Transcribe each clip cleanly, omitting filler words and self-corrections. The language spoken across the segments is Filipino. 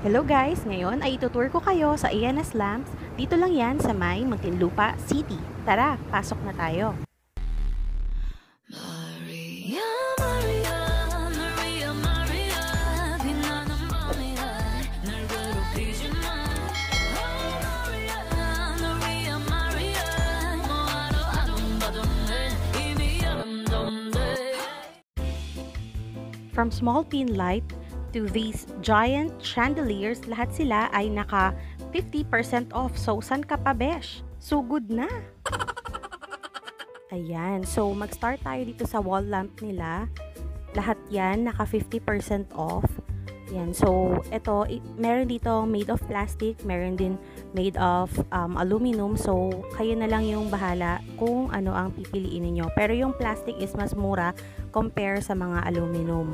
Hello guys! Ngayon ay itutour ko kayo sa ANS Lamps. Dito lang yan sa may Muntinlupa City. Tara, pasok na tayo. Maria, Maria, Maria, Maria, 빛나는 밤이야 날 괴롭히지 마. Oh Maria, Maria, Maria, 뭐하러 아동바동해 이미 아름다운데. From small pin light to these giant chandeliers, lahat sila ay naka 50% off. So, san ka pa, besh? So good na! Ayan. So, mag-start tayo dito sa wall lamp nila. Lahat yan, naka 50% off. Ayan. So, ito, meron dito made of plastic, meron din made of aluminum. So, kayo na lang yung bahala kung ano ang pipiliin niyo. Pero yung plastic is mas mura compare sa mga aluminum.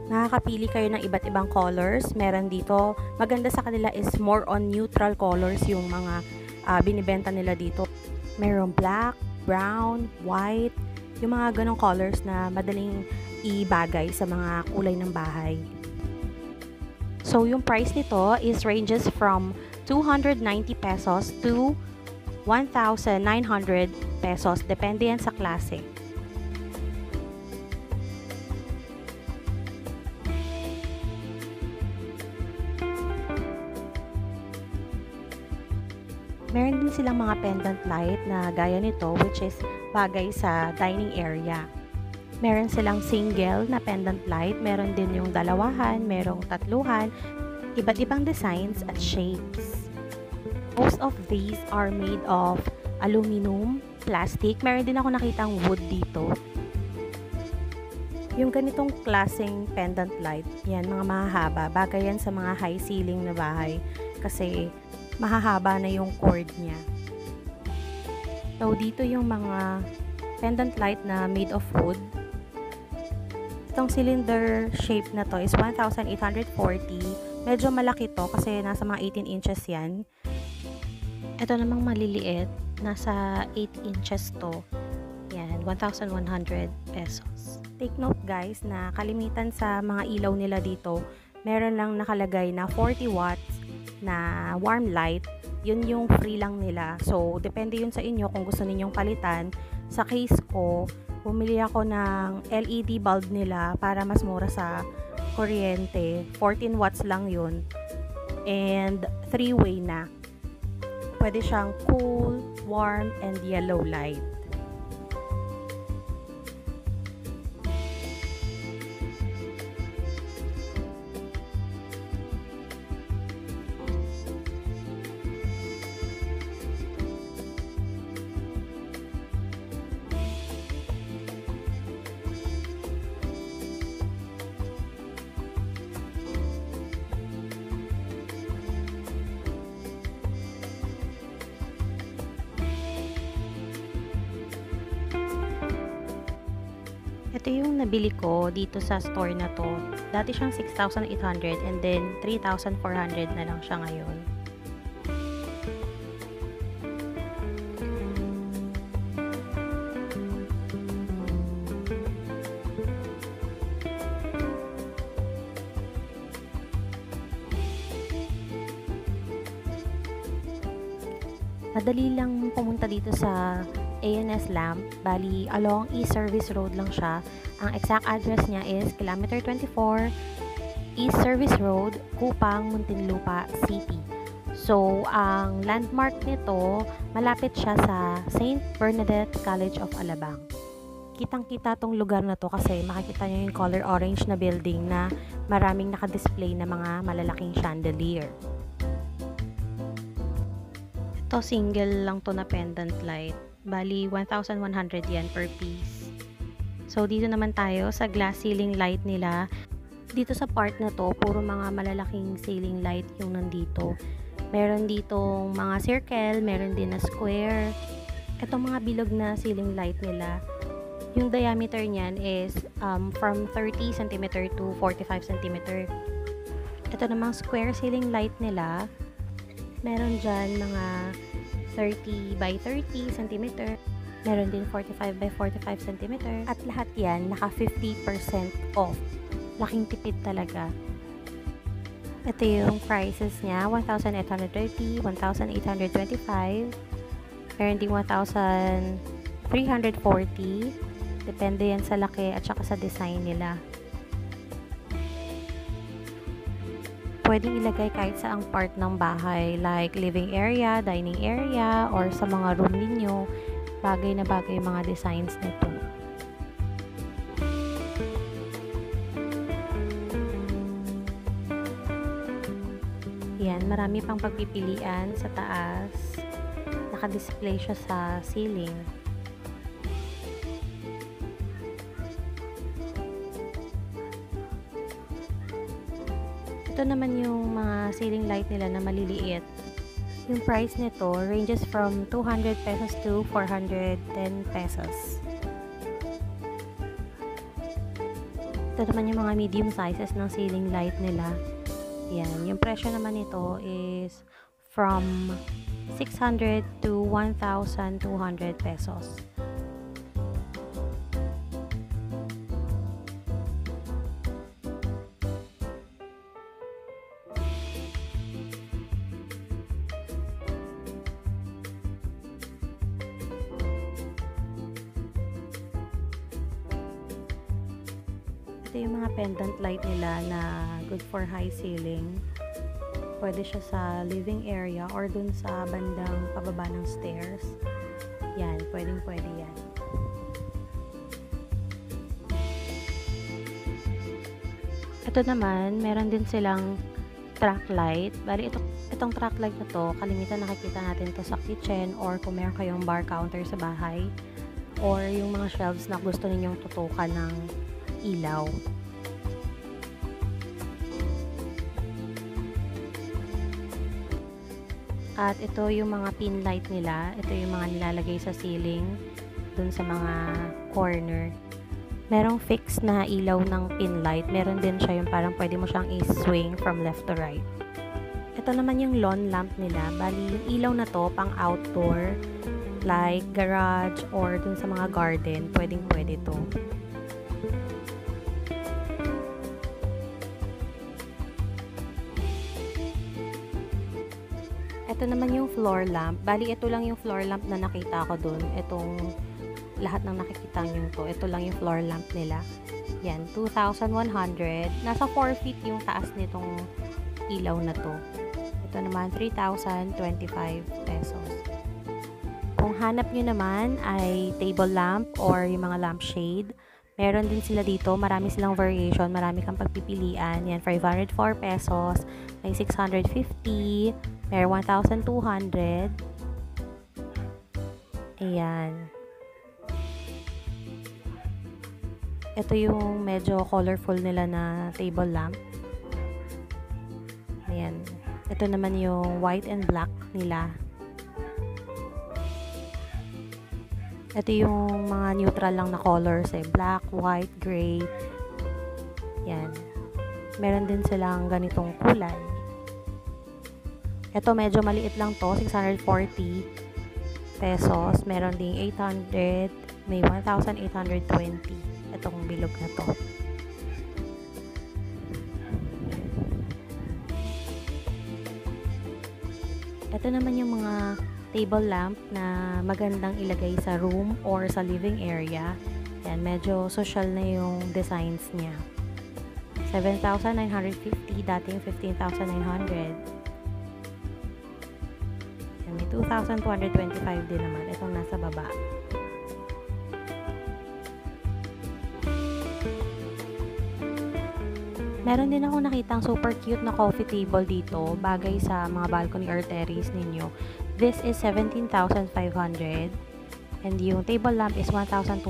Nakakapili kayo ng iba't ibang colors. Meron dito, maganda sa kanila is more on neutral colors yung mga binibenta nila dito. Meron black, brown, white, yung mga ganong colors na madaling ibagay sa mga kulay ng bahay. So, yung price nito is ranges from 290 pesos to 1,900 pesos. Depende yan sa klase. Meron din silang mga pendant light na gaya nito which is bagay sa dining area. Meron silang single na pendant light, meron din yung dalawahan, merong tatluhan, iba't ibang designs at shapes. Most of these are made of aluminum, plastic, meron din ako nakitang wood dito. Yung ganitong klaseng pendant light, yan mga mahahaba, bagay yan sa mga high ceiling na bahay kasi mahahaba na yung cord niya. So, dito yung mga pendant light na made of wood. Itong cylinder shape na to is 1,840. Medyo malaki to kasi nasa mga 18 inches yan. Ito namang maliliit, nasa 8 inches to. Yan, 1,100 pesos. Take note guys na kalimitan sa mga ilaw nila dito, meron lang nakalagay na 40 watts na warm light, yun yung free lang nila. So, depende yun sa inyo kung gusto ninyong palitan. Sa case ko, bumili ako ng LED bulb nila para mas mura sa kuryente. 14 watts lang yun. And 3-way na. Pwede siyang cool, warm, and yellow light. Ito yung nabili ko dito sa store na to. Dati siyang 6,800 and then 3,400 na lang siya ngayon. Madali lang pumunta dito sa ANS Lamp, bali along East Service Road lang siya. Ang exact address niya is kilometer 24, East Service Road, Kupang, Muntinlupa City. So, ang landmark nito, malapit siya sa St. Bernadette College of Alabang. Kitang-kita tong lugar na to kasi makikita niyo yung color orange na building na maraming nakadisplay na mga malalaking chandelier. Ito, single lang to na pendant light. Bali, 1,100 yan per piece. So, dito naman tayo sa glass ceiling light nila. Dito sa part na to, puro mga malalaking ceiling light yung nandito. Meron ditong mga circle, meron din na square. Itong mga bilog na ceiling light nila, yung diameter niyan is from 30 cm to 45 cm. Ito namang square ceiling light nila, meron dyan mga 30 by 30 cm. Meron din 45 by 45 cm. At lahat yan naka 50% off. Laking tipid talaga. Ito yung prices niya, 1,830, 1,825, meron ding 1,340. Depende yan sa laki at saka sa design nila. Pwedeng ilagay kahit sa ang part ng bahay, like living area, dining area, or sa mga room ninyo. Bagay na bagay yung mga designs nito. Yan, marami pang pagpipilian sa taas. Naka-display siya sa ceiling. Ito naman yung mga ceiling light nila na maliliit. Yung price nito ranges from 200 pesos to 410 pesos. Ito naman yung mga medium sizes ng ceiling light nila. Yan, yung presyo naman nito is from 600 to 1,200 pesos. Ito yung mga pendant light nila na good for high ceiling. Pwede siya sa living area or dun sa bandang pababa ng stairs. Yan, pwede yan. Ito naman, meron din silang track light. Bali, itong track light na to, kalimitan nakikita natin to sa kitchen or kung meron kayong bar counter sa bahay or yung mga shelves na gusto ninyong tutukan ng ilaw. At ito yung mga pin light nila. Ito yung mga nilalagay sa ceiling dun sa mga corner. Merong fixed na ilaw ng pin light. Meron din siya yung parang pwede mo siyang i-swing from left to right. Ito naman yung lawn lamp nila. Bali, yung ilaw na to pang outdoor like garage or dun sa mga garden. Pwede to. Ito naman yung floor lamp. Bali, ito lang yung floor lamp na nakita ko dun. Itong lahat ng nakikita nyo to. Ito lang yung floor lamp nila. Yan, 2,100. Nasa 4 feet yung taas nitong ilaw na to. Ito naman, 3,025 pesos. Kung hanap nyo naman ay table lamp or yung mga lampshade, meron din sila dito. Marami silang variation. Marami kang pagpipilian. Yan, 504 pesos. May 650. May 1,200. Ayan. Ito yung medyo colorful nila na table lamp. Ayan. Ito naman yung white and black nila. Ito yung mga neutral lang na colors eh. Black, white, gray. Yan. Meron din silang ganitong kulay. Ito medyo maliit lang to. 640 pesos. Meron ding 800. May 1,820. Itong bilog na to. Ito naman yung mga table lamp na magandang ilagay sa room or sa living area. Yan, medyo social na yung designs niya. 7,950, dating 15,900. Yan, may 2,225 din naman. Itong nasa baba. Meron din ako nakitang super cute na coffee table dito, bagay sa mga balcony or terrace ninyo. This is 17,500 and yung table lamp is 1,275.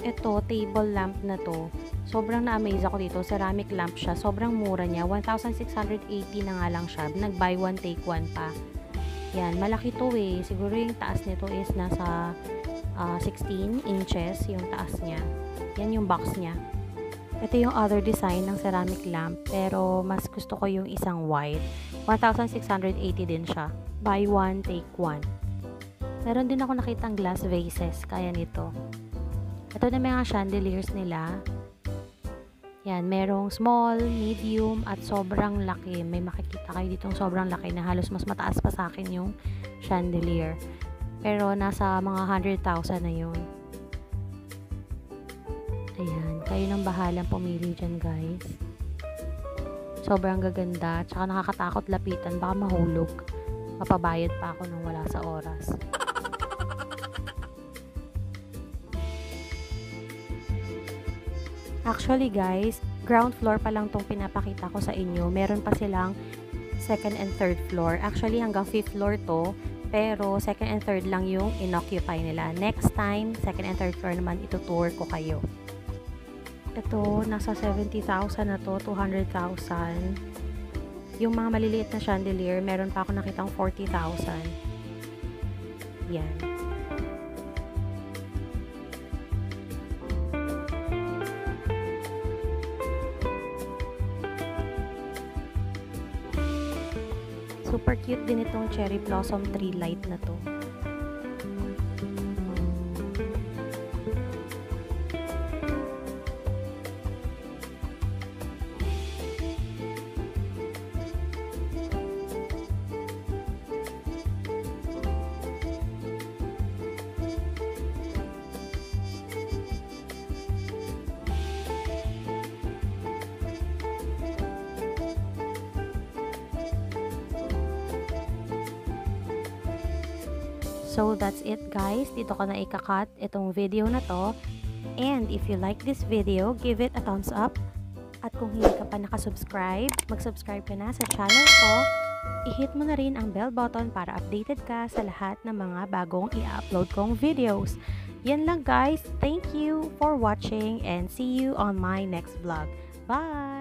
Ito, table lamp na to, sobrang na-amaze ako dito. Ceramic lamp siya, sobrang mura niya, 1,680 na nga lang siya. Nag-buy one take one pa. Yan, malaki to eh. Siguro yung taas nito is nasa 16 inches yung taas niya. Yan yung box niya. Ito yung other design ng ceramic lamp, pero mas gusto ko yung isang white. 1,680 din siya. Buy one, take one. Meron din ako nakitang glass vases, kaya nito. Ito na mga chandeliers nila. Yan, merong small, medium, at sobrang laki. May makikita kayo ditong sobrang laki na halos mas mataas pa sa akin yung chandelier. Pero nasa mga 100,000 na yun. Ayan, kayo nang bahalang pumili dyan, guys. Sobrang gaganda, tsaka nakakatakot lapitan, baka mahulog. Mapabayad pa ako nang wala sa oras. Actually guys, ground floor pa lang tong pinapakita ko sa inyo. Meron pa silang second and third floor. Actually hanggang 5th floor to, pero second and third lang yung inoccupy nila. Next time, second and third floor naman itutour ko kayo. Ito, nasa 70,000 na to, 200,000. Yung mga maliliit na chandelier, meron pa ako nakitang 40,000. Yan. Super cute din itong cherry blossom tree light na to. So that's it guys, dito ko na ikakat itong video na to. And if you like this video, give it a thumbs up. At kung hindi ka pa nakasubscribe, mag-subscribe ka na sa channel ko. I-hit mo na rin ang bell button para updated ka sa lahat ng mga bagong i-upload kong videos. Yan lang guys, thank you for watching and see you on my next vlog. Bye!